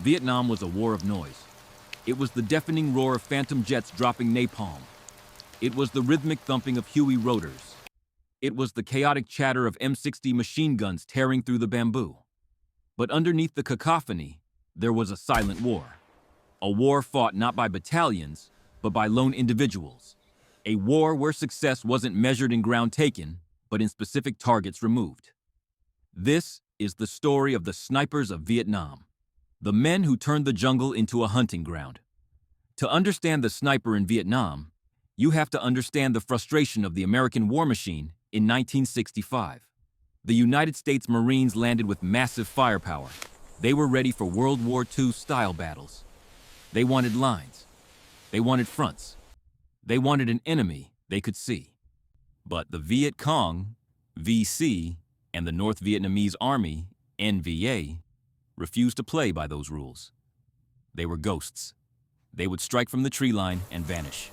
Vietnam was a war of noise. It was the deafening roar of phantom jets dropping napalm. It was the rhythmic thumping of Huey rotors. It was the chaotic chatter of M60 machine guns tearing through the bamboo. But underneath the cacophony, there was a silent war. A war fought not by battalions, but by lone individuals. A war where success wasn't measured in ground taken, but in specific targets removed. This is the story of the snipers of Vietnam, the men who turned the jungle into a hunting ground. To understand the sniper in Vietnam, you have to understand the frustration of the American war machine in 1965. The United States Marines landed with massive firepower. They were ready for World War II-style battles. They wanted lines. They wanted fronts. They wanted an enemy they could see. But the Viet Cong, VC, and the North Vietnamese Army, NVA, refused to play by those rules. They were ghosts. They would strike from the tree line and vanish.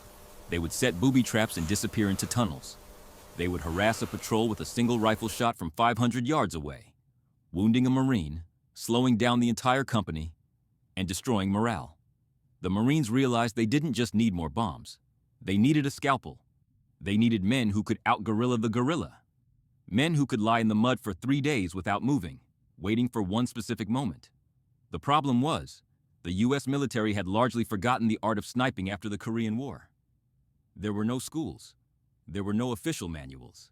They would set booby traps and disappear into tunnels. They would harass a patrol with a single rifle shot from 500 yards away, wounding a Marine, slowing down the entire company, and destroying morale. The Marines realized they didn't just need more bombs. They needed a scalpel. They needed men who could out-guerrilla the guerrilla. Men who could lie in the mud for 3 days without moving, waiting for one specific moment. The problem was, the US military had largely forgotten the art of sniping after the Korean War. There were no schools. There were no official manuals.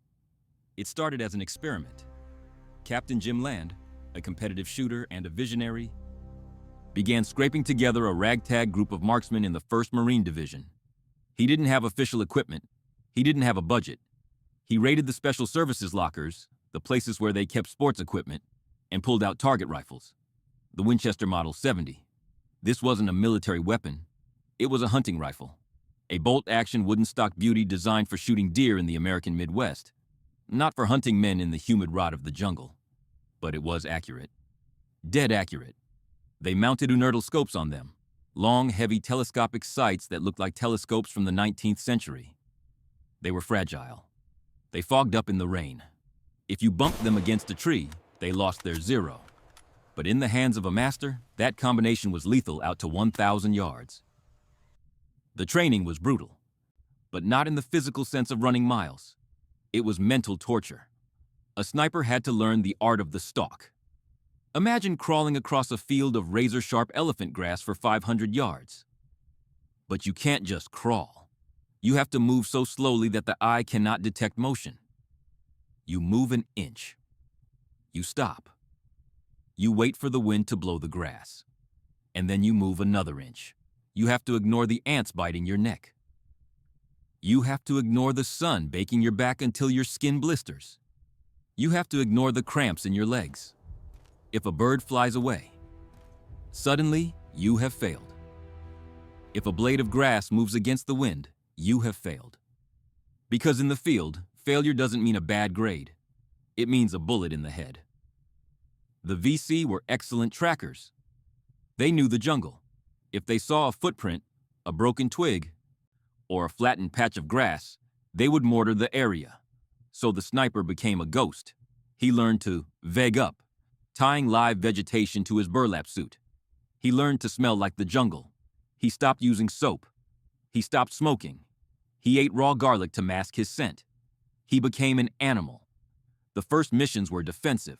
It started as an experiment. Captain Jim Land, a competitive shooter and a visionary, began scraping together a ragtag group of marksmen in the 1st Marine Division. He didn't have official equipment. He didn't have a budget. He raided the special services lockers, the places where they kept sports equipment, and pulled out target rifles, the Winchester Model 70. This wasn't a military weapon. It was a hunting rifle, a bolt-action wooden-stock beauty designed for shooting deer in the American Midwest, not for hunting men in the humid rot of the jungle. But it was accurate. Dead accurate. They mounted inertial scopes on them, long, heavy telescopic sights that looked like telescopes from the 19th century. They were fragile. They fogged up in the rain. If you bumped them against a tree, they lost their zero. But in the hands of a master, that combination was lethal out to 1,000 yards. The training was brutal, but not in the physical sense of running miles. It was mental torture. A sniper had to learn the art of the stalk. Imagine crawling across a field of razor-sharp elephant grass for 500 yards. But you can't just crawl. You have to move so slowly that the eye cannot detect motion. You move an inch. You stop. You wait for the wind to blow the grass. And then you move another inch. You have to ignore the ants biting your neck. You have to ignore the sun baking your back until your skin blisters. You have to ignore the cramps in your legs. If a bird flies away, suddenly you have failed. If a blade of grass moves against the wind, you have failed. Because in the field, failure doesn't mean a bad grade. It means a bullet in the head. The VC were excellent trackers. They knew the jungle. If they saw a footprint, a broken twig, or a flattened patch of grass, they would mortar the area. So the sniper became a ghost. He learned to veg up, tying live vegetation to his burlap suit. He learned to smell like the jungle. He stopped using soap. He stopped smoking. He ate raw garlic to mask his scent. He became an animal. The first missions were defensive.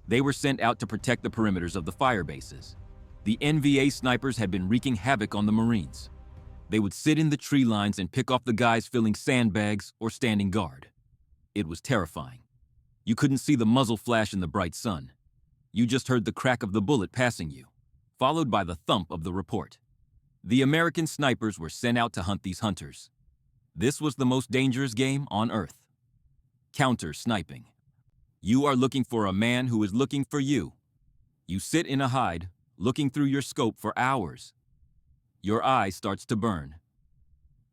They were sent out to protect the perimeters of the fire bases. The NVA snipers had been wreaking havoc on the Marines. They would sit in the tree lines and pick off the guys filling sandbags or standing guard. It was terrifying. You couldn't see the muzzle flash in the bright sun. You just heard the crack of the bullet passing you, followed by the thump of the report. The American snipers were sent out to hunt these hunters. This was the most dangerous game on Earth. Counter-sniping. You are looking for a man who is looking for you. You sit in a hide, looking through your scope for hours. Your eye starts to burn.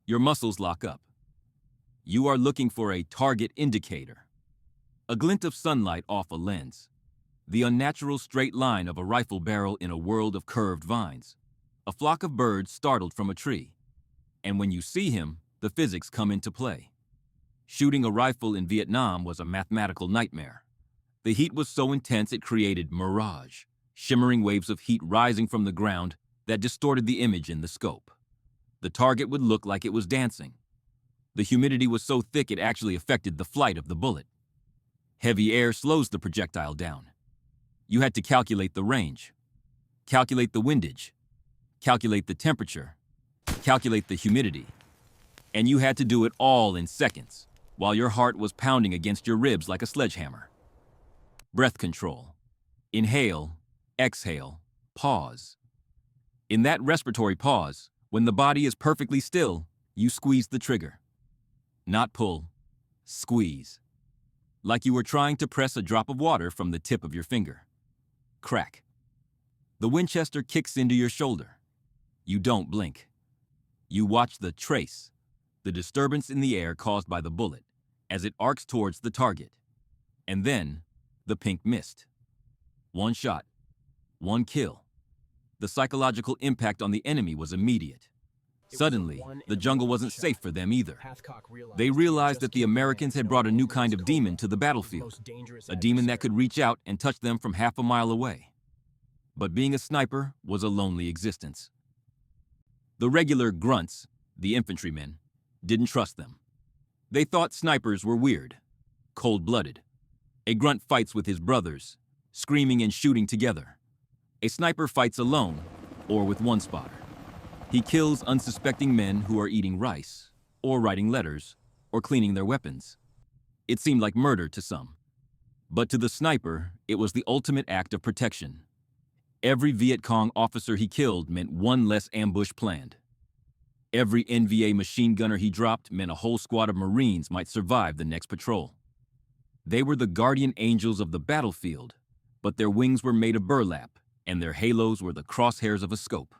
Your muscles lock up. You are looking for a target indicator. A glint of sunlight off a lens. The unnatural straight line of a rifle barrel in a world of curved vines. A flock of birds startled from a tree. And when you see him, the physics come into play. Shooting a rifle in Vietnam was a mathematical nightmare. The heat was so intense it created mirage, shimmering waves of heat rising from the ground that distorted the image in the scope. The target would look like it was dancing. The humidity was so thick it actually affected the flight of the bullet. Heavy air slows the projectile down. You had to calculate the range, calculate the windage, calculate the temperature, calculate the humidity. And you had to do it all in seconds, while your heart was pounding against your ribs like a sledgehammer. Breath control. Inhale, exhale, pause. In that respiratory pause, when the body is perfectly still, you squeeze the trigger. Not pull, squeeze. Like you were trying to press a drop of water from the tip of your finger. Crack. The Winchester kicks into your shoulder. You don't blink. You watch the trace, the disturbance in the air caused by the bullet, as it arcs towards the target. And then, the pink mist. One shot, one kill. The psychological impact on the enemy was immediate. Suddenly, the jungle wasn't safe for them either. They realized that the Americans had brought a new kind of demon to the battlefield, a demon that could reach out and touch them from half a mile away. But being a sniper was a lonely existence. The regular grunts, the infantrymen, didn't trust them. They thought snipers were weird, cold-blooded. A grunt fights with his brothers, screaming and shooting together. A sniper fights alone or with one spotter. He kills unsuspecting men who are eating rice, or writing letters, or cleaning their weapons. It seemed like murder to some. But to the sniper, it was the ultimate act of protection. Every Viet Cong officer he killed meant one less ambush planned. Every NVA machine gunner he dropped meant a whole squad of Marines might survive the next patrol. They were the guardian angels of the battlefield, but their wings were made of burlap, and their halos were the crosshairs of a scope.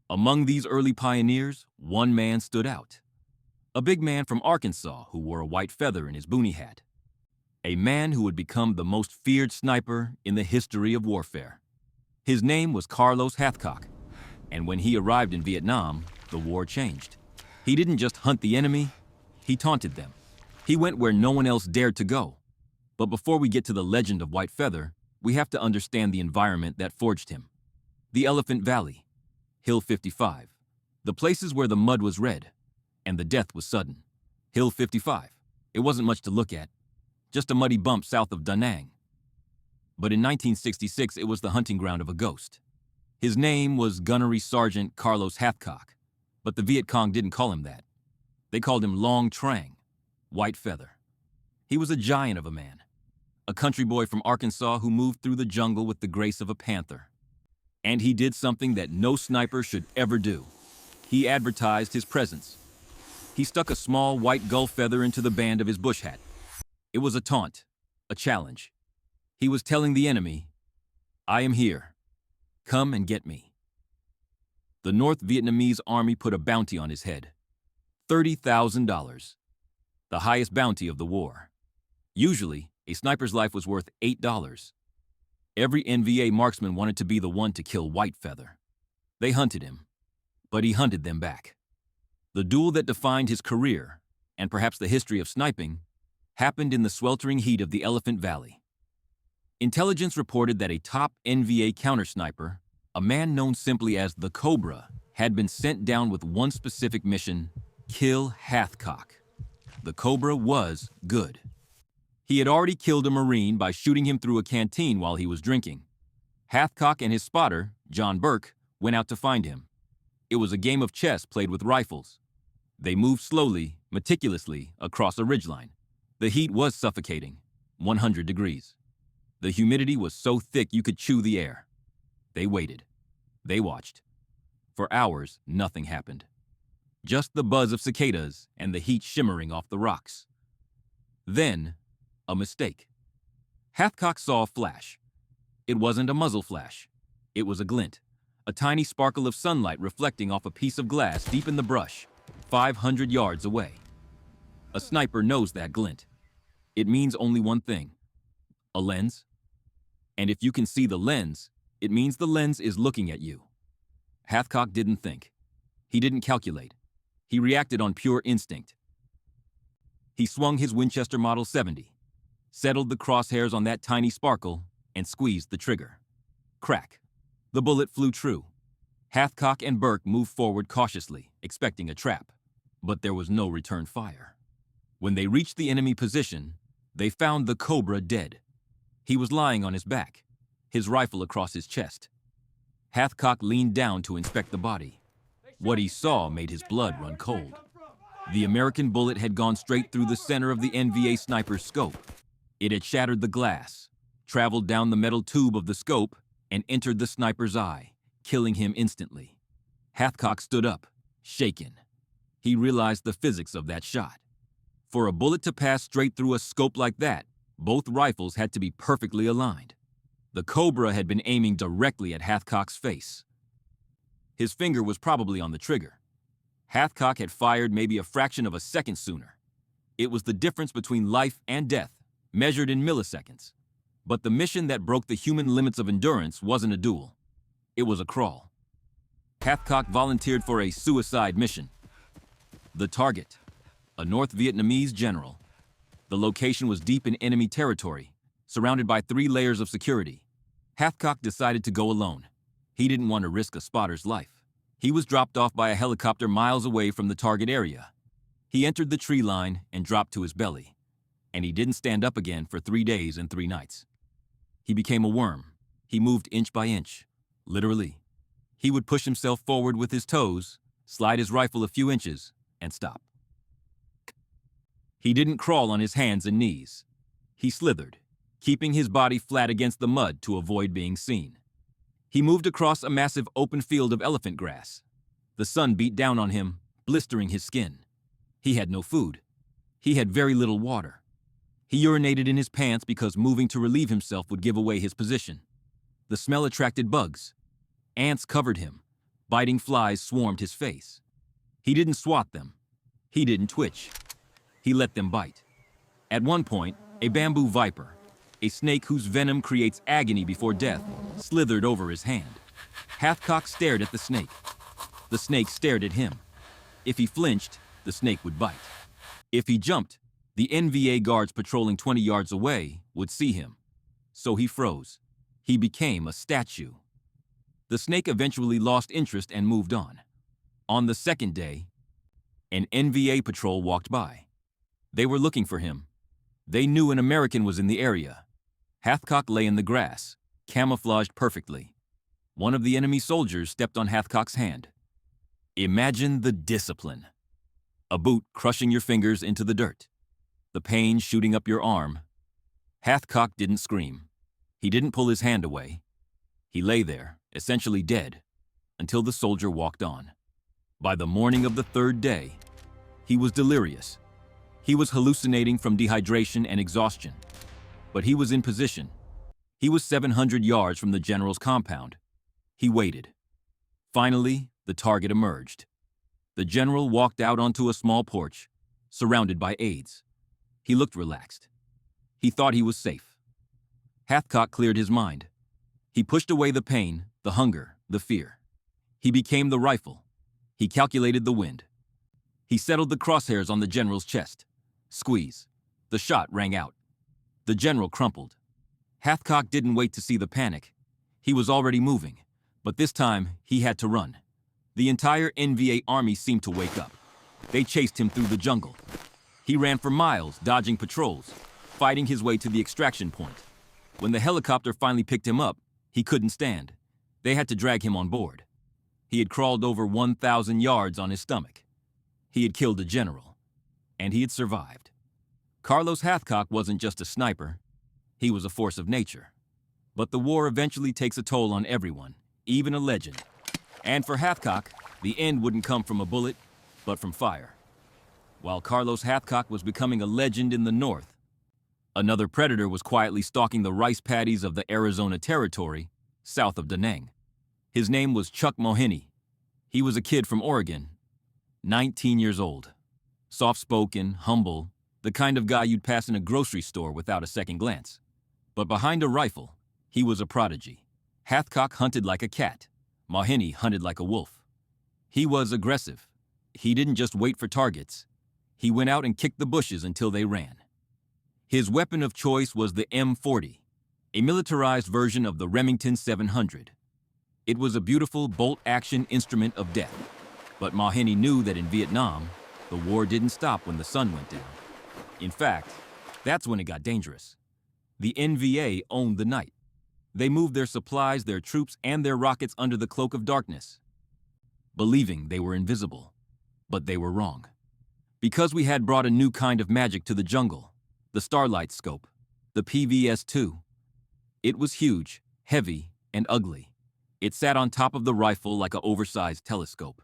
Among these early pioneers, one man stood out. A big man from Arkansas who wore a white feather in his boonie hat. A man who would become the most feared sniper in the history of warfare. His name was Carlos Hathcock, and when he arrived in Vietnam, the war changed. He didn't just hunt the enemy, he taunted them. He went where no one else dared to go. But before we get to the legend of White Feather, we have to understand the environment that forged him. The Elephant Valley, Hill 55, the places where the mud was red, and the death was sudden. Hill 55, it wasn't much to look at, just a muddy bump south of Da Nang. But in 1966, it was the hunting ground of a ghost. His name was Gunnery Sergeant Carlos Hathcock, but the Viet Cong didn't call him that. They called him Long Trang, White Feather. He was a giant of a man, a country boy from Arkansas who moved through the jungle with the grace of a panther. And he did something that no sniper should ever do. He advertised his presence. He stuck a small white gull feather into the band of his bush hat. It was a taunt, a challenge. He was telling the enemy, I am here. Come and get me. The North Vietnamese army put a bounty on his head. $30,000. The highest bounty of the war. Usually, a sniper's life was worth $8. Every NVA marksman wanted to be the one to kill White Feather. They hunted him, but he hunted them back. The duel that defined his career, and perhaps the history of sniping, happened in the sweltering heat of the Elephant Valley. Intelligence reported that a top NVA counter-sniper, a man known simply as the Cobra, had been sent down with one specific mission: kill Hathcock. The Cobra was good. He had already killed a Marine by shooting him through a canteen while he was drinking. Hathcock and his spotter, John Burke, went out to find him. It was a game of chess played with rifles. They moved slowly, meticulously, across a ridgeline. The heat was suffocating, 100 degrees. The humidity was so thick you could chew the air. They waited. They watched. For hours, nothing happened. Just the buzz of cicadas and the heat shimmering off the rocks. Then, a mistake. Hathcock saw a flash. It wasn't a muzzle flash. It was a glint, a tiny sparkle of sunlight reflecting off a piece of glass deep in the brush, 500 yards away. A sniper knows that glint. It means only one thing: a lens. And if you can see the lens, it means the lens is looking at you. Hathcock didn't think. He didn't calculate. He reacted on pure instinct. He swung his Winchester Model 70, settled the crosshairs on that tiny sparkle, and squeezed the trigger. crack. The bullet flew true. Hathcock and Burke moved forward cautiously, expecting a trap, but there was no return fire. When they reached the enemy position, they found the Cobra dead. He was lying on his back, his rifle across his chest. Hathcock leaned down to inspect the body. What he saw made his blood run cold. The American bullet had gone straight through the center of the NVA sniper's scope. It had shattered the glass, traveled down the metal tube of the scope, and entered the sniper's eye, killing him instantly. Hathcock stood up, shaken. He realized the physics of that shot. For a bullet to pass straight through a scope like that, both rifles had to be perfectly aligned. The Cobra had been aiming directly at Hathcock's face. His finger was probably on the trigger. Hathcock had fired maybe a fraction of a second sooner. It was the difference between life and death, measured in milliseconds. But the mission that broke the human limits of endurance wasn't a duel. It was a crawl. Hathcock volunteered for a suicide mission. The target, a North Vietnamese general. The location was deep in enemy territory, surrounded by 3 layers of security. Hathcock decided to go alone. He didn't want to risk a spotter's life. He was dropped off by a helicopter miles away from the target area. He entered the tree line and dropped to his belly, and he didn't stand up again for 3 days and 3 nights. He became a worm. He moved inch by inch, literally. He would push himself forward with his toes, slide his rifle a few inches, and stop. He didn't crawl on his hands and knees. He slithered, keeping his body flat against the mud to avoid being seen. He moved across a massive open field of elephant grass. The sun beat down on him, blistering his skin. He had no food. He had very little water. He urinated in his pants because moving to relieve himself would give away his position. The smell attracted bugs. Ants covered him. Biting flies swarmed his face. He didn't swat them. He didn't twitch. He let them bite. At one point, a bamboo viper, a snake whose venom creates agony before death, slithered over his hand. Hathcock stared at the snake. The snake stared at him. If he flinched, the snake would bite. If he jumped, the NVA guards patrolling 20 yards away would see him. So he froze. He became a statue. The snake eventually lost interest and moved on. On the second day, an NVA patrol walked by. They were looking for him. They knew an American was in the area. Hathcock lay in the grass, camouflaged perfectly. One of the enemy soldiers stepped on Hathcock's hand. Imagine the discipline. A boot crushing your fingers into the dirt. The pain shooting up your arm. Hathcock didn't scream. He didn't pull his hand away. He lay there, essentially dead, until the soldier walked on. By the morning of the 3rd day, he was delirious. He was hallucinating from dehydration and exhaustion. But he was in position. He was 700 yards from the general's compound. He waited. Finally, the target emerged. The general walked out onto a small porch, surrounded by aides. He looked relaxed. He thought he was safe. Hathcock cleared his mind. He pushed away the pain, the hunger, the fear. He became the rifle. He calculated the wind. He settled the crosshairs on the general's chest. Squeeze. The shot rang out. The general crumpled. Hathcock didn't wait to see the panic. He was already moving, but this time he had to run. The entire NVA army seemed to wake up. They chased him through the jungle. He ran for miles, dodging patrols, fighting his way to the extraction point. When the helicopter finally picked him up, he couldn't stand. They had to drag him on board. He had crawled over 1,000 yards on his stomach. He had killed a general, and he had survived. Carlos Hathcock wasn't just a sniper. He was a force of nature. But the war eventually takes a toll on everyone, even a legend. And for Hathcock, the end wouldn't come from a bullet, but from fire. While Carlos Hathcock was becoming a legend in the north, another predator was quietly stalking the rice paddies of the Arizona Territory, south of Da Nang. His name was Chuck Mawhinney. He was a kid from Oregon, 19 years old. Soft-spoken, humble, the kind of guy you'd pass in a grocery store without a second glance. But behind a rifle, he was a prodigy. Hathcock hunted like a cat. Mawhinney hunted like a wolf. He was aggressive. He didn't just wait for targets. He went out and kicked the bushes until they ran. His weapon of choice was the M40, a militarized version of the Remington 700. It was a beautiful bolt-action instrument of death. But Mawhinney knew that in Vietnam, the war didn't stop when the sun went down. In fact, that's when it got dangerous. The NVA owned the night. They moved their supplies, their troops, and their rockets under the cloak of darkness, believing they were invisible. But they were wrong. Because we had brought a new kind of magic to the jungle, the Starlight Scope, the PVS-2. It was huge, heavy, and ugly. It sat on top of the rifle like an oversized telescope.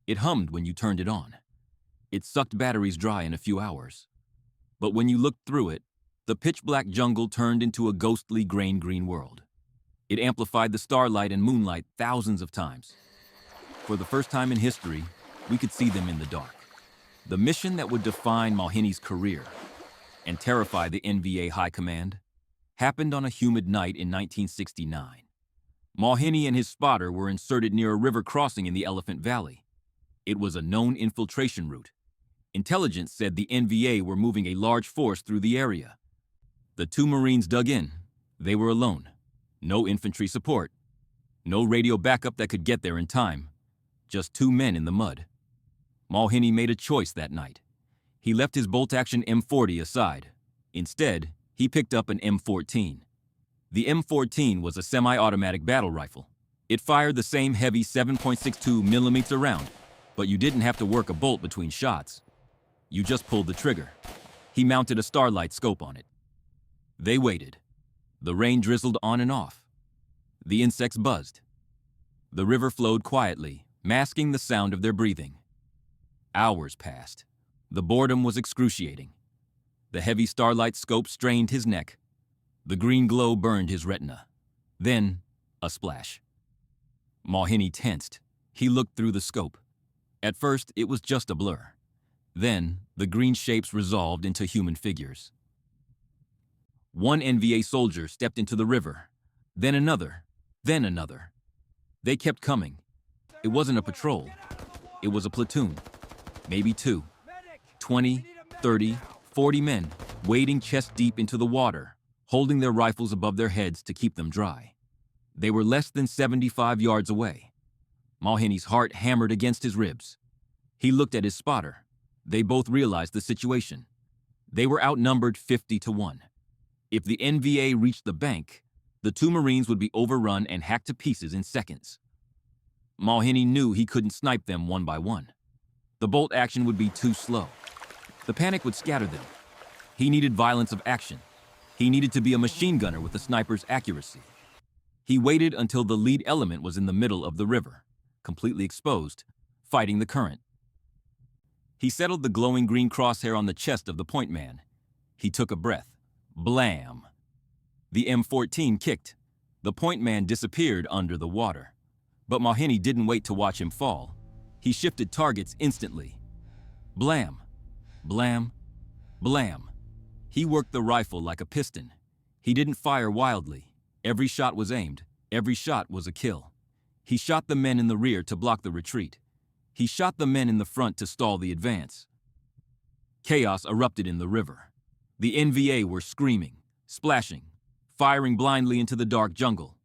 It hummed when you turned it on. It sucked batteries dry in a few hours. But when you looked through it, the pitch-black jungle turned into a ghostly grain-green world. It amplified the starlight and moonlight thousands of times. For the first time in history, we could see them in the dark. The mission that would define Mawhinney's career and terrify the NVA High Command happened on a humid night in 1969. Mawhinney and his spotter were inserted near a river crossing in the Elephant Valley. It was a known infiltration route. Intelligence said the NVA were moving a large force through the area. The two Marines dug in. They were alone. No infantry support. No radio backup that could get there in time. Just two men in the mud. Mawhinney made a choice that night. He left his bolt-action M40 aside. Instead, he picked up an M14. The M14 was a semi-automatic battle rifle. It fired the same heavy 7.62 millimeter round, but you didn't have to work a bolt between shots. You just pulled the trigger. He mounted a Starlight Scope on it. They waited. The rain drizzled on and off. The insects buzzed. The river flowed quietly, masking the sound of their breathing. Hours passed. The boredom was excruciating. The heavy Starlight Scope strained his neck. The green glow burned his retina. Then, a splash. Mawhinney tensed. He looked through the scope. At first, it was just a blur. Then, the green shapes resolved into human figures. One NVA soldier stepped into the river. Then another. Then another. They kept coming. It wasn't a patrol. It was a platoon. Maybe two. 20, 30, 40 men, wading chest deep into the water, holding their rifles above their heads to keep them dry. They were less than 75 yards away. Mawhinney's heart hammered against his ribs. He looked at his spotter. They both realized the situation. They were outnumbered 50-1. If the NVA reached the bank, the two Marines would be overrun and hacked to pieces in seconds. Mawhinney knew he couldn't snipe them one by one. The bolt action would be too slow. The panic would scatter them. He needed violence of action. He needed to be a machine gunner with a sniper's accuracy. He waited until the lead element was in the middle of the river, completely exposed, fighting the current. He settled the glowing green crosshair on the chest of the point man. He took a breath. Blam! The M14 kicked. The point man disappeared under the water. But Mawhinney didn't wait to watch him fall. He shifted targets instantly. Blam! Blam! Blam! He worked the rifle like a piston. He didn't fire wildly. Every shot was aimed. Every shot was a kill. He shot the men in the rear to block the retreat. He shot the men in the front to stall the advance. Chaos erupted in the river. The NVA were screaming, splashing, firing blindly into the dark jungle.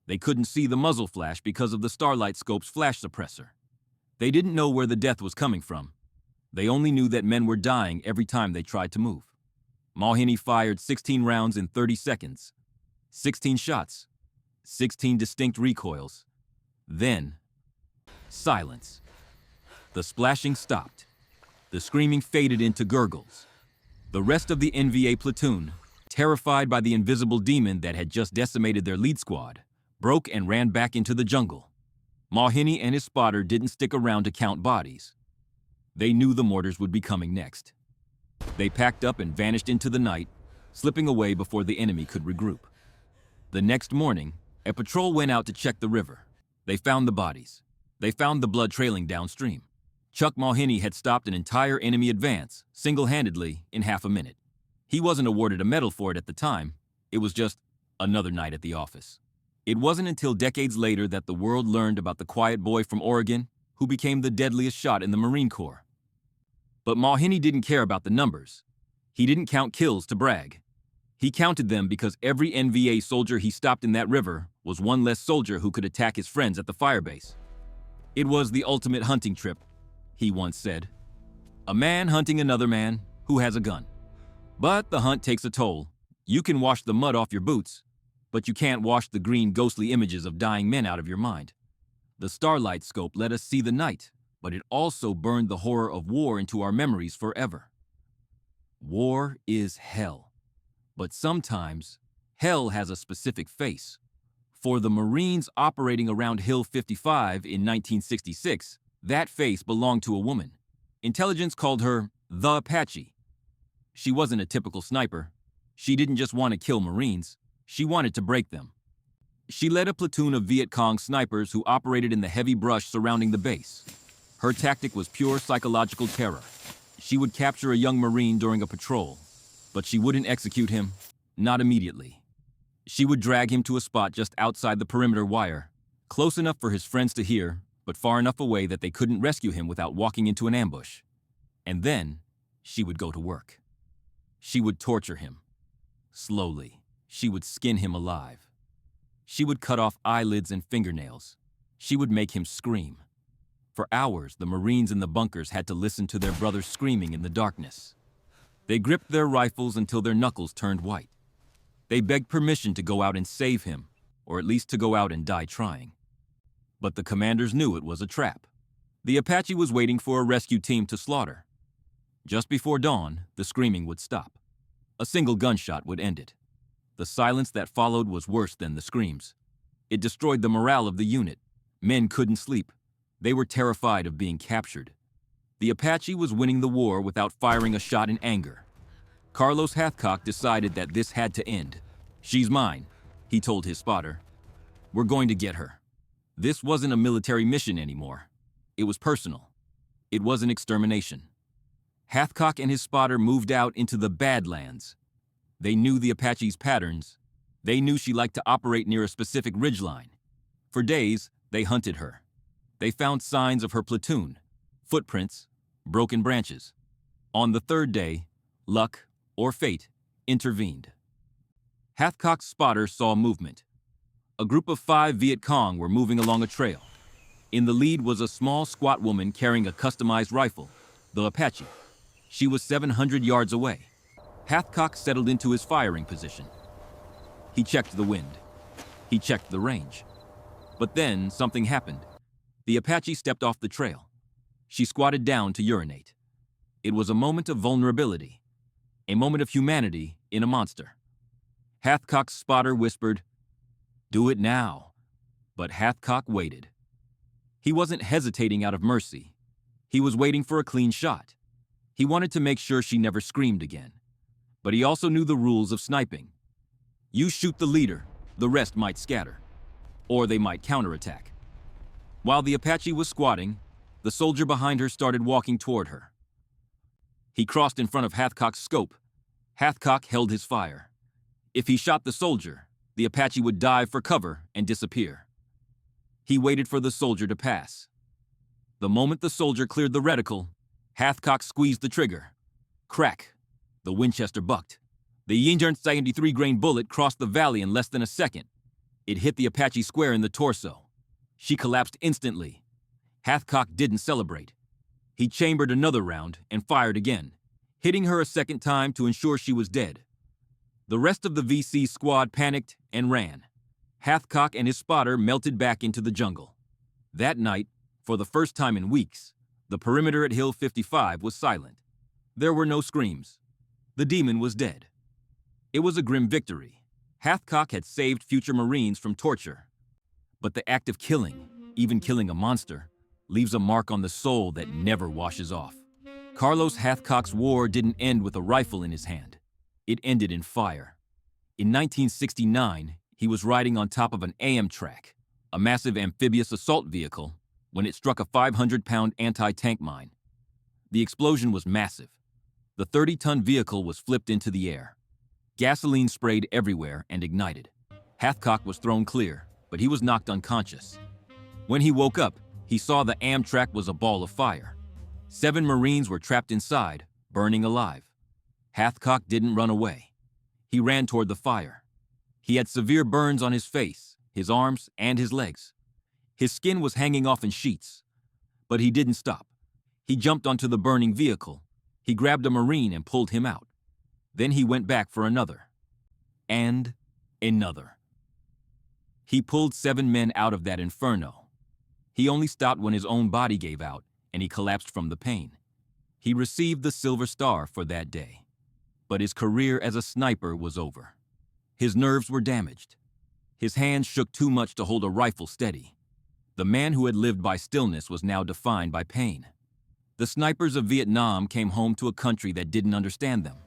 They couldn't see the muzzle flash because of the Starlight Scope's flash suppressor. They didn't know where the death was coming from. They only knew that men were dying every time they tried to move. Mawhinney fired 16 rounds in 30 seconds. 16 shots. 16 distinct recoils. Then, silence. The splashing stopped. The screaming faded into gurgles. The rest of the NVA platoon, terrified by the invisible demon that had just decimated their lead squad, broke and ran back into the jungle. Mawhinney and his spotter didn't stick around to count bodies. They knew the mortars would be coming next. They packed up and vanished into the night, slipping away before the enemy could regroup. The next morning, a patrol went out to check the river. They found the bodies. They found the blood trailing downstream. Chuck Mawhinney had stopped an entire enemy advance, single-handedly, in half a minute. He wasn't awarded a medal for it at the time. It was just another night at the office. It wasn't until decades later that the world learned about the quiet boy from Oregon who became the deadliest shot in the Marine Corps. But Mawhinney didn't care about the numbers. He didn't count kills to brag. He counted them because every NVA soldier he stopped in that river was one less soldier who could attack his friends at the firebase. It was the ultimate hunting trip, he once said. A man hunting another man who has a gun. But the hunt takes a toll. You can wash the mud off your boots, but you can't wash the green ghostly images of dying men out of your mind. The starlight scope let us see the night, but it also burned the horror of war into our memories forever. War is hell. But sometimes, hell has a specific face. For the Marines operating around Hill 55 in 1966, that face belonged to a woman. Intelligence called her the Apache. She wasn't a typical sniper. She didn't just want to kill Marines, she wanted to break them. She led a platoon of Viet Cong snipers who operated in the heavy brush surrounding the base. Her tactic was pure psychological terror. She would capture a young Marine during a patrol, but she wouldn't execute him, not immediately. She would drag him to a spot just outside the perimeter wire, close enough for his friends to hear, but far enough away that they couldn't rescue him without walking into an ambush. And then, she would go to work. She would torture him. Slowly, she would skin him alive. She would cut off eyelids and fingernails. She would make him scream. For hours, the Marines in the bunkers had to listen to their brothers screaming in the darkness. They gripped their rifles until their knuckles turned white. They begged permission to go out and save him, or at least to go out and die trying. But the commanders knew it was a trap. The Apache was waiting for a rescue team to slaughter. Just before dawn, the screaming would stop. A single gunshot would end it. The silence that followed was worse than the screams. It destroyed the morale of the unit. Men couldn't sleep. They were terrified of being captured. The Apache was winning the war without firing a shot in anger. Carlos Hathcock decided that this had to end. "She's mine," he told his spotter. "We're going to get her." This wasn't a military mission anymore. It was personal. It was an extermination. Hathcock and his spotter moved out into the Badlands. They knew the Apache's patterns. They knew she liked to operate near a specific ridgeline. For days, they hunted her. They found signs of her platoon, footprints, broken branches. On the third day, luck, or fate, intervened. Hathcock's spotter saw movement. A group of 5 Viet Cong were moving along a trail. In the lead was a small, squat woman carrying a customized rifle, the Apache. She was 700 yards away. Hathcock settled into his firing position. He checked the wind. He checked the range. But then something happened. The Apache stepped off the trail. She squatted down to urinate. It was a moment of vulnerability, a moment of humanity in a monster. Hathcock's spotter whispered, "Do it now." But Hathcock waited. He wasn't hesitating out of mercy. He was waiting for a clean shot. He wanted to make sure she never screamed again. But he also knew the rules of sniping. You shoot the leader, the rest might scatter. Or they might counterattack. While the Apache was squatting, the soldier behind her started walking toward her. He crossed in front of Hathcock's scope. Hathcock held his fire. If he shot the soldier, the Apache would dive for cover and disappear. He waited for the soldier to pass. The moment the soldier cleared the reticle, Hathcock squeezed the trigger. Crack! The Winchester bucked. The 73-grain bullet crossed the valley in less than a second. It hit the Apache square in the torso. She collapsed instantly. Hathcock didn't celebrate. He chambered another round and fired again, hitting her a second time to ensure she was dead. The rest of the VC squad panicked and ran. Hathcock and his spotter melted back into the jungle. That night, for the first time in weeks, the perimeter at Hill 55 was silent. There were no screams. The demon was dead. It was a grim victory. Hathcock had saved future Marines from torture. But the act of killing, even killing a monster, leaves a mark on the soul that never washes off. Carlos Hathcock's war didn't end with a rifle in his hand. It ended in fire. In 1969, he was riding on top of an Amtrak, a massive amphibious assault vehicle, when it struck a 500-pound anti-tank mine. The explosion was massive. The 30-ton vehicle was flipped into the air. Gasoline sprayed everywhere and ignited. Hathcock was thrown clear, but he was knocked unconscious. When he woke up, he saw the Amtrak was a ball of fire. 7 Marines were trapped inside, burning alive. Hathcock didn't run away. He ran toward the fire. He had severe burns on his face, his arms, and his legs. His skin was hanging off in sheets. But he didn't stop. He jumped onto the burning vehicle. He grabbed a Marine and pulled him out. Then he went back for another. And another. He pulled 7 men out of that inferno. He only stopped when his own body gave out and he collapsed from the pain. He received the Silver Star for that day. But his career as a sniper was over. His nerves were damaged. His hands shook too much to hold a rifle steady. The man who had lived by stillness was now defined by pain. The snipers of Vietnam came home to a country that didn't understand them.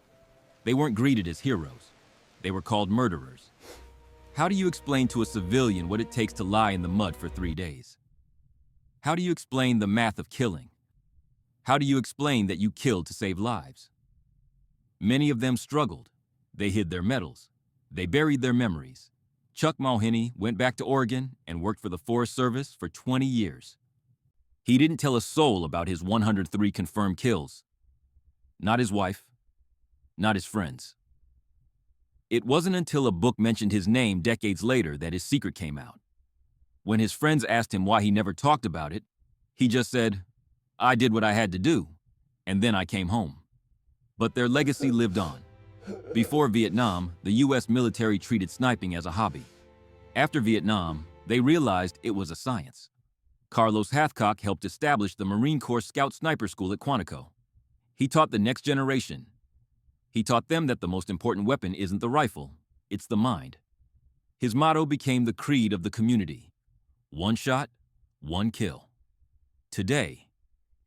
They weren't greeted as heroes. They were called murderers. How do you explain to a civilian what it takes to lie in the mud for 3 days? How do you explain the math of killing? How do you explain that you killed to save lives? Many of them struggled. They hid their medals. They buried their memories. Chuck Mawhinney went back to Oregon and worked for the Forest Service for 20 years. He didn't tell a soul about his 103 confirmed kills. Not his wife, not his friends. It wasn't until a book mentioned his name decades later that his secret came out. When his friends asked him why he never talked about it, he just said, "I did what I had to do, and then I came home." But their legacy lived on. Before Vietnam, the U.S. military treated sniping as a hobby. After Vietnam, they realized it was a science. Carlos Hathcock helped establish the Marine Corps Scout Sniper School at Quantico. He taught the next generation. He taught them that the most important weapon isn't the rifle, it's the mind. His motto became the creed of the community. 1 shot, 1 kill. Today,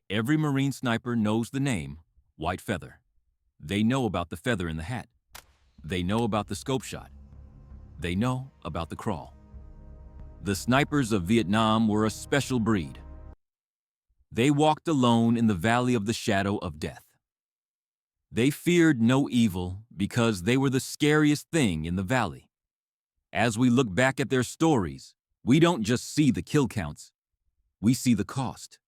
every Marine sniper knows the name White Feather. They know about the feather in the hat. They know about the scope shot. They know about the crawl. The snipers of Vietnam were a special breed. They walked alone in the valley of the shadow of death. They feared no evil because they were the scariest thing in the valley. As we look back at their stories, we don't just see the kill counts. We see the cost.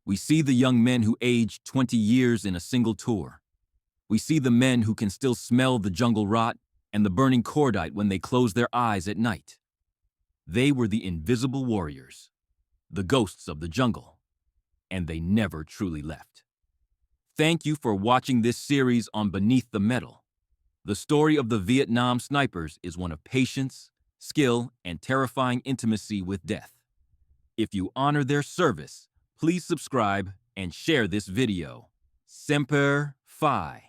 We see the young men who aged 20 years in a single tour. We see the men who can still smell the jungle rot and the burning cordite when they close their eyes at night. They were the invisible warriors, the ghosts of the jungle, and they never truly left. Thank you for watching this series on Beneath the Metal. The story of the Vietnam snipers is one of patience, skill, and terrifying intimacy with death. If you honor their service, please subscribe and share this video. Semper Fi.